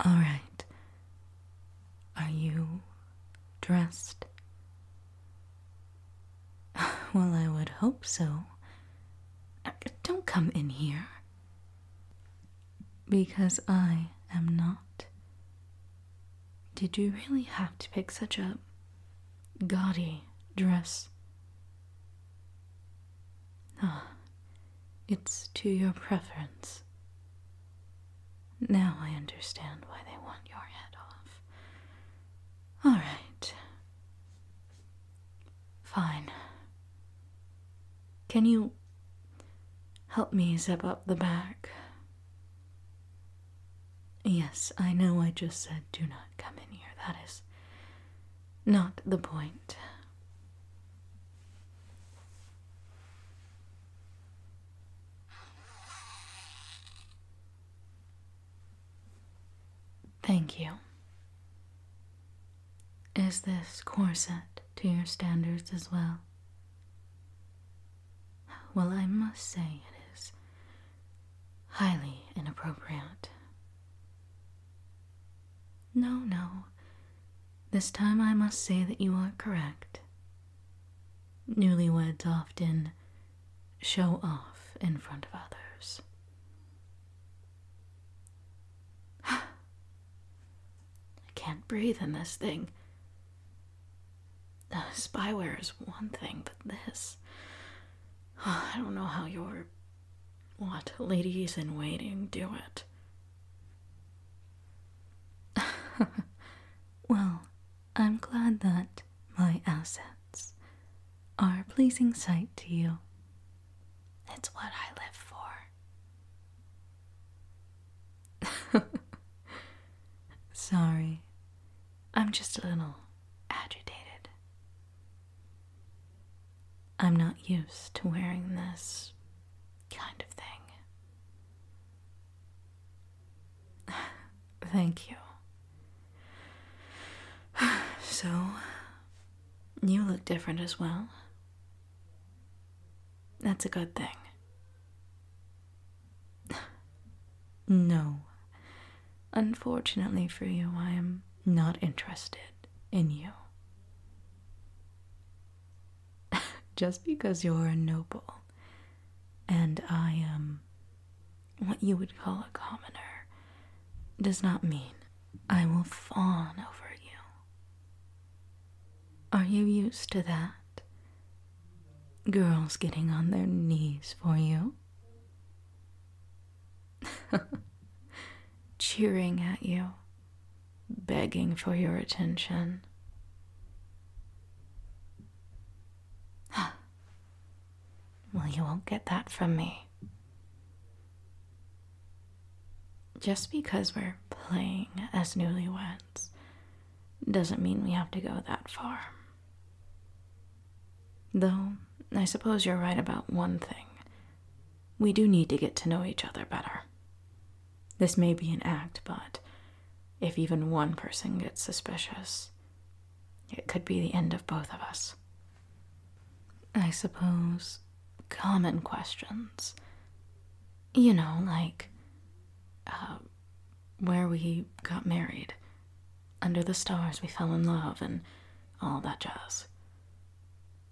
Alright. Are you dressed? Well, I would hope so. Don't come in here. Because I am not. Did you really have to pick such a gaudy dress? Ah, it's to your preference. Now I understand why they want your head off. Alright. Fine. Can you help me zip up the back? Yes, I know I just said do not come in here. That is not the point. Thank you. Is this corset to your standards as well? Well, I must say it is highly inappropriate. No, no. This time I must say that you are correct. Newlyweds often show off in front of others. I can't breathe in this thing. Spyware is one thing, but this... I don't know how your... ladies in waiting do it. Well, I'm glad that my assets are a pleasing sight to you. It's what I live for. Sorry, I'm just a little agitated. I'm not used to wearing this kind of thing. Thank you. So, you look different as well. That's a good thing. No. Unfortunately for you, I am not interested in you. Just because you're a noble, and I am what you would call a commoner, does not mean I will fawn over you. Are you used to that? Girls getting on their knees for you? Cheering at you, begging for your attention. Well, you won't get that from me. Just because we're playing as newlyweds doesn't mean we have to go that far. Though, I suppose you're right about one thing. We do need to get to know each other better. This may be an act, but if even one person gets suspicious, it could be the end of both of us. I suppose common questions. You know, like, where we got married, under the stars we fell in love, and all that jazz.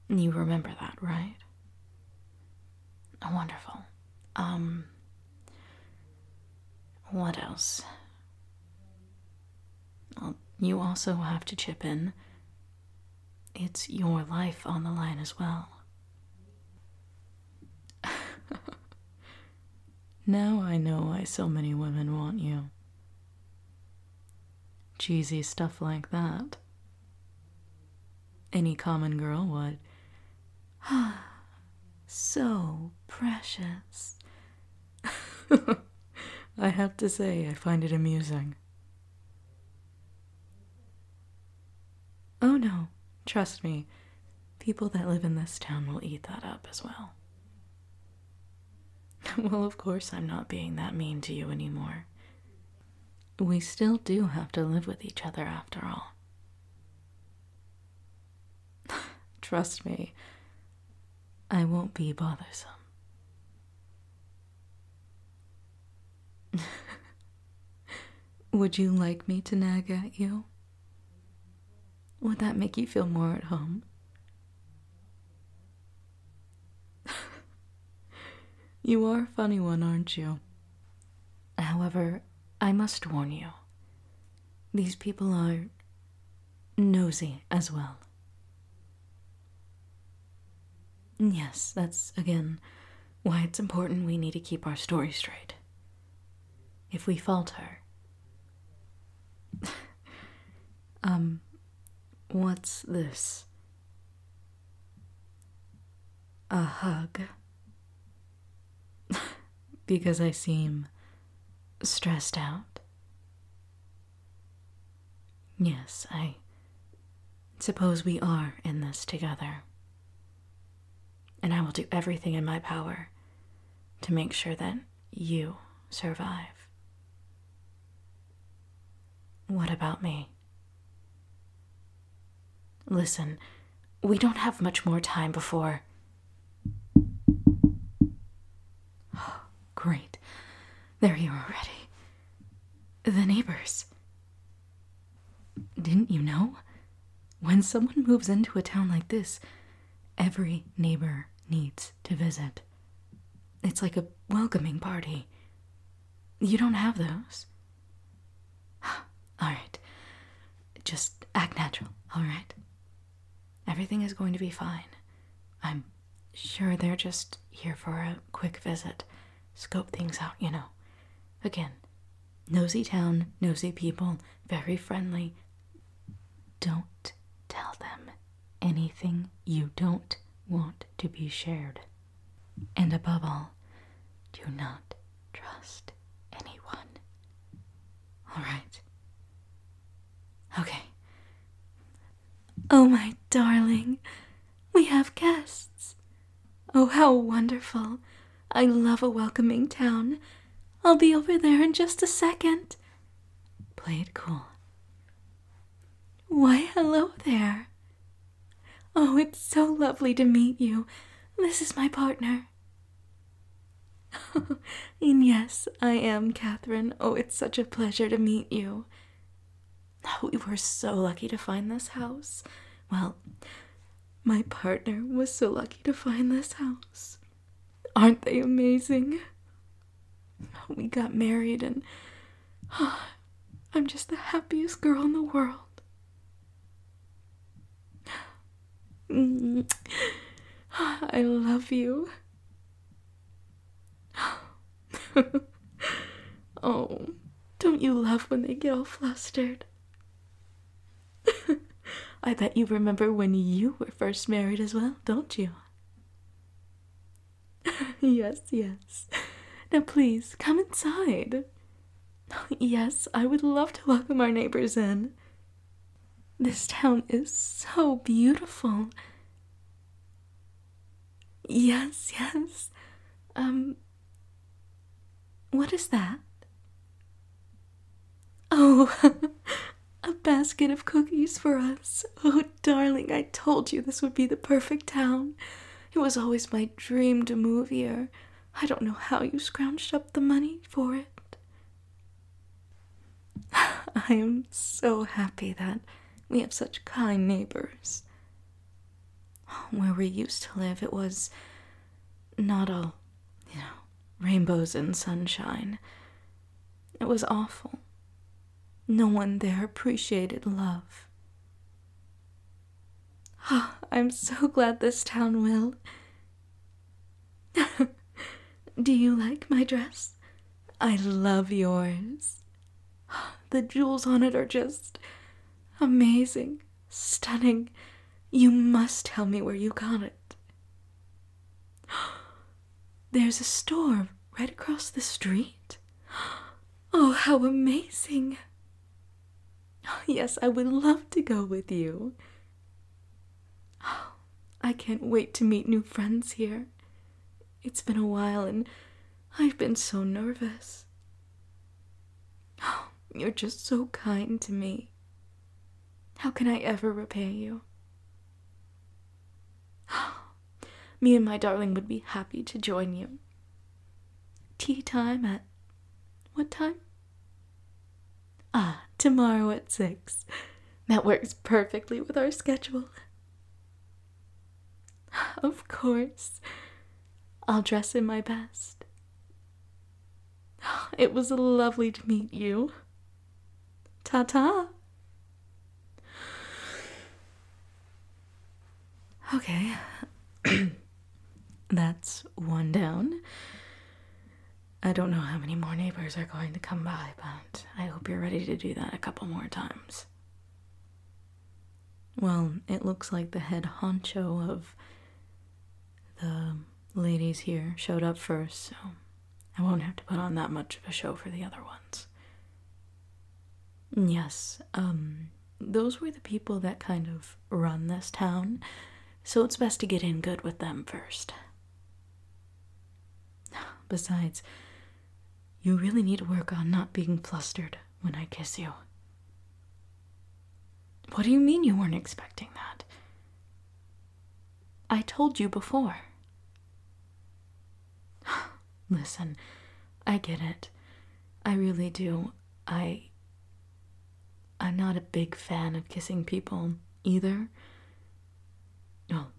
You remember that, right? Wonderful. What else? Well, you also have to chip in. It's your life on the line as well. Now I know why so many women want you. Cheesy stuff like that. Any common girl would. So precious. I have to say, I find it amusing. Oh no, trust me, people that live in this town will eat that up as well. Well, of course I'm not being that mean to you anymore. We still do have to live with each other after all. Trust me, I won't be bothersome. Would you like me to nag at you? Would that make you feel more at home? You are a funny one, aren't you? However, I must warn you. These people are nosy as well. Yes, that's, again, why it's important we need to keep our story straight. If we falter... what's this? A hug? Because I seem stressed out? Yes, I suppose we are in this together. And I will do everything in my power to make sure that you survive. What about me? Listen, we don't have much more time before... Great. There you are already. The neighbors. Didn't you know? When someone moves into a town like this, every neighbor needs to visit. It's like a welcoming party. You don't have those. Alright. Just act natural, alright? Everything is going to be fine. I'm sure they're just here for a quick visit. Scope things out, you know. Again, nosy town, nosy people, very friendly. Don't tell them anything you don't want to be shared. And above all, do not trust anyone. Alright. Okay. Oh, my darling. We have guests. Oh, how wonderful. I love a welcoming town. I'll be over there in just a second. Play it cool. Why, hello there. Oh, it's so lovely to meet you. This is my partner. And yes, I am Catherine. Oh, it's such a pleasure to meet you. Oh, we were so lucky to find this house. Well, my partner was so lucky to find this house. Aren't they amazing? We got married and I'm just the happiest girl in the world. I love you. Oh, don't you love when they get all flustered? I bet you remember when you were first married as well, don't you? Yes, yes. Now please, come inside. Yes, I would love to welcome our neighbors in. This town is so beautiful. Yes, yes. What is that? Oh, a basket of cookies for us. Oh, darling, I told you this would be the perfect town. It was always my dream to move here. I don't know how you scrounged up the money for it. I am so happy that we have such kind neighbors. Where we used to live, it was not all, rainbows and sunshine. It was awful. No one there appreciated love. I'm so glad this town will. Do you like my dress? I love yours. The jewels on it are just amazing, stunning. You must tell me where you got it. There's a store right across the street. Oh, how amazing. Yes, I would love to go with you. I can't wait to meet new friends here. It's been a while and I've been so nervous. You're just so kind to me. How can I ever repay you? Me and my darling would be happy to join you. Tea time at what time? Tomorrow at 6. That works perfectly with our schedule. Of course. I'll dress in my best. It was lovely to meet you. Ta-ta. Okay. That's one down. I don't know how many more neighbors are going to come by, but I hope you're ready to do that a couple more times. Well, it looks like the head honcho of the ladies here showed up first, so I won't have to put on that much of a show for the other ones. Yes, those were the people that kind of run this town, so it's best to get in good with them first. Besides, you really need to work on not being flustered when I kiss you. What do you mean you weren't expecting that? I told you before. Listen, I get it. I really do. I'm not a big fan of kissing people either. Well,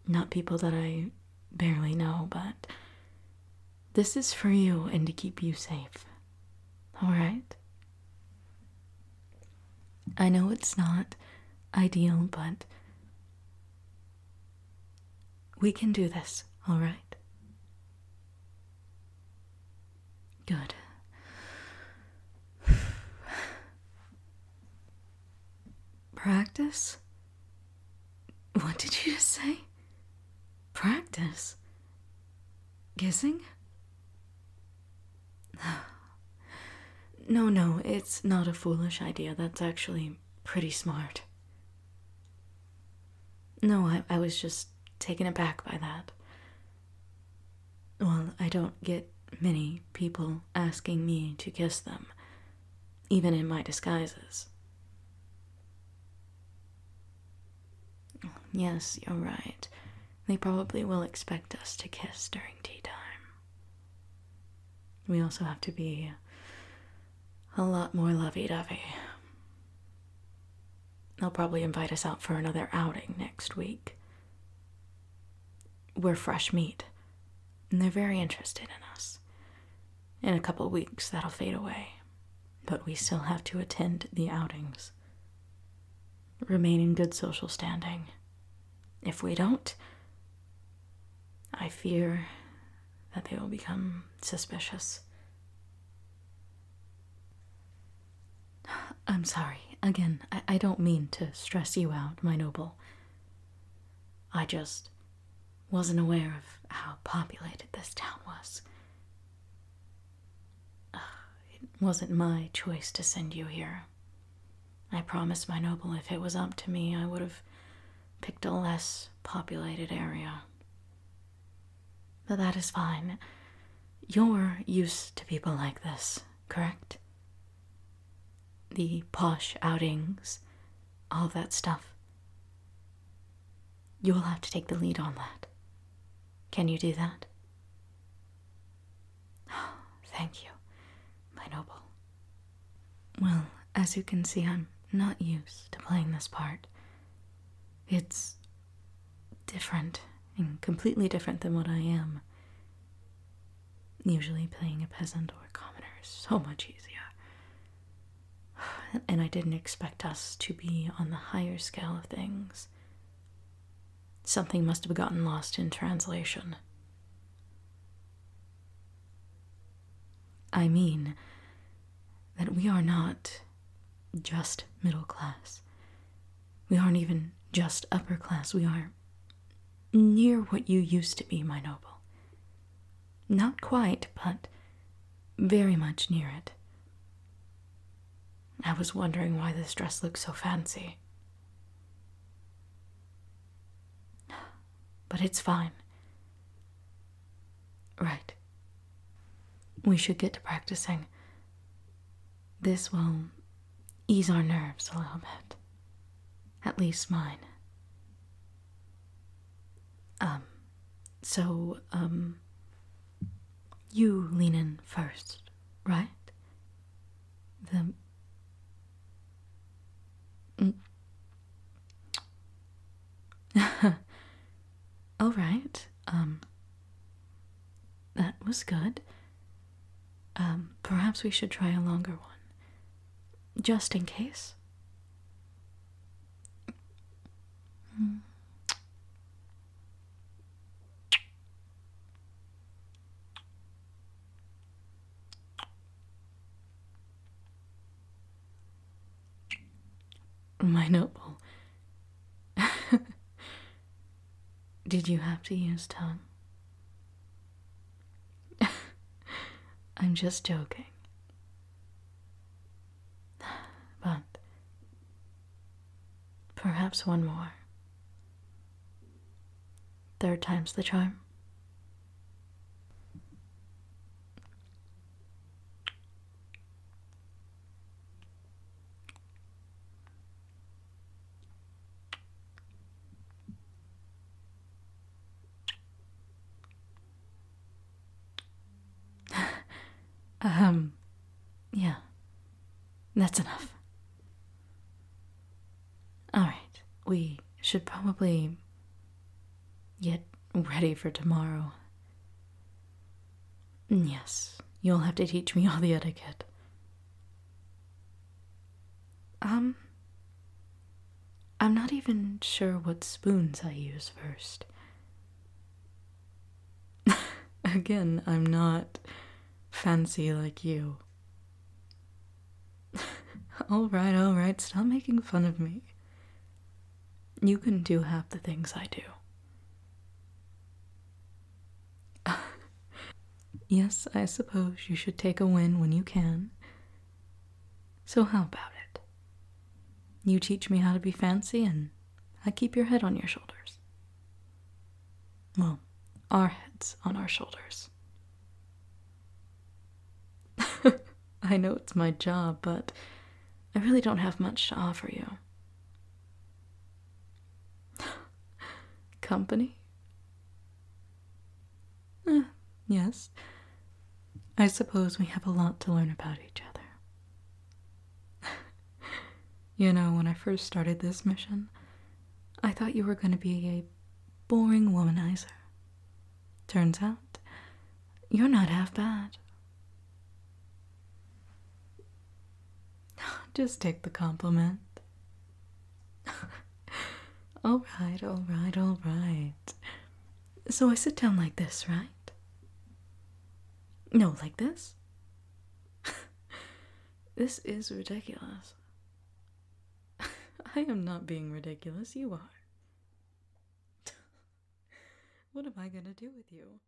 not people that I barely know, but this is for you and to keep you safe. Alright? I know it's not ideal, but we can do this, alright? Good. Practice? What did you just say? Practice? Kissing? No, it's not a foolish idea. That's actually pretty smart. No, I was just taken aback by that. Well, I don't get many people asking me to kiss them, even in my disguises. Yes, you're right. They probably will expect us to kiss during tea time. We also have to be a lot more lovey-dovey. They'll probably invite us out for another outing next week. We're fresh meat, and they're very interested in us. In a couple weeks, that'll fade away, but we still have to attend the outings. Remain in good social standing. If we don't, I fear that they will become suspicious. I'm sorry. Again, I don't mean to stress you out, my noble. I just wasn't aware of how populated this town was. It wasn't my choice to send you here. I promise, my noble, if it was up to me, I would have picked a less populated area. But that is fine. You're used to people like this, correct? The posh outings, all of that stuff. You'll have to take the lead on that. Can you do that? Thank you, my noble. Well, as you can see, I'm not used to playing this part. It's different and completely different than what I am. Usually playing a peasant or a commoner is so much easier. And I didn't expect us to be on the higher scale of things. Something must have gotten lost in translation. I mean that we are not just middle class. We aren't even just upper class. We are near what you used to be, my noble. Not quite, but very much near it. I was wondering why this dress looks so fancy. But it's fine. Right. We should get to practicing. This will ease our nerves a little bit. At least mine. You lean in first, right? was good. Perhaps we should try a longer one, just in case. My nipple. Did you have to use tongue? I'm just joking. But perhaps one more. Third time's the charm. Yeah, that's enough. Alright, we should probably get ready for tomorrow. Yes, you'll have to teach me all the etiquette. I'm not even sure what spoons I use first. Again, I'm not fancy like you. Alright, stop making fun of me. You can do half the things I do. Yes, I suppose you should take a win when you can. So how about it? You teach me how to be fancy and I keep your head on your shoulders. Well, our heads on our shoulders. I know it's my job, but I really don't have much to offer you. Company? Yes. I suppose we have a lot to learn about each other. You know, when I first started this mission, I thought you were going to be a boring womanizer. Turns out, you're not half bad. Just take the compliment. Alright. So I sit down like this, right? No, like this? This is ridiculous. I am not being ridiculous, you are. What am I gonna do with you?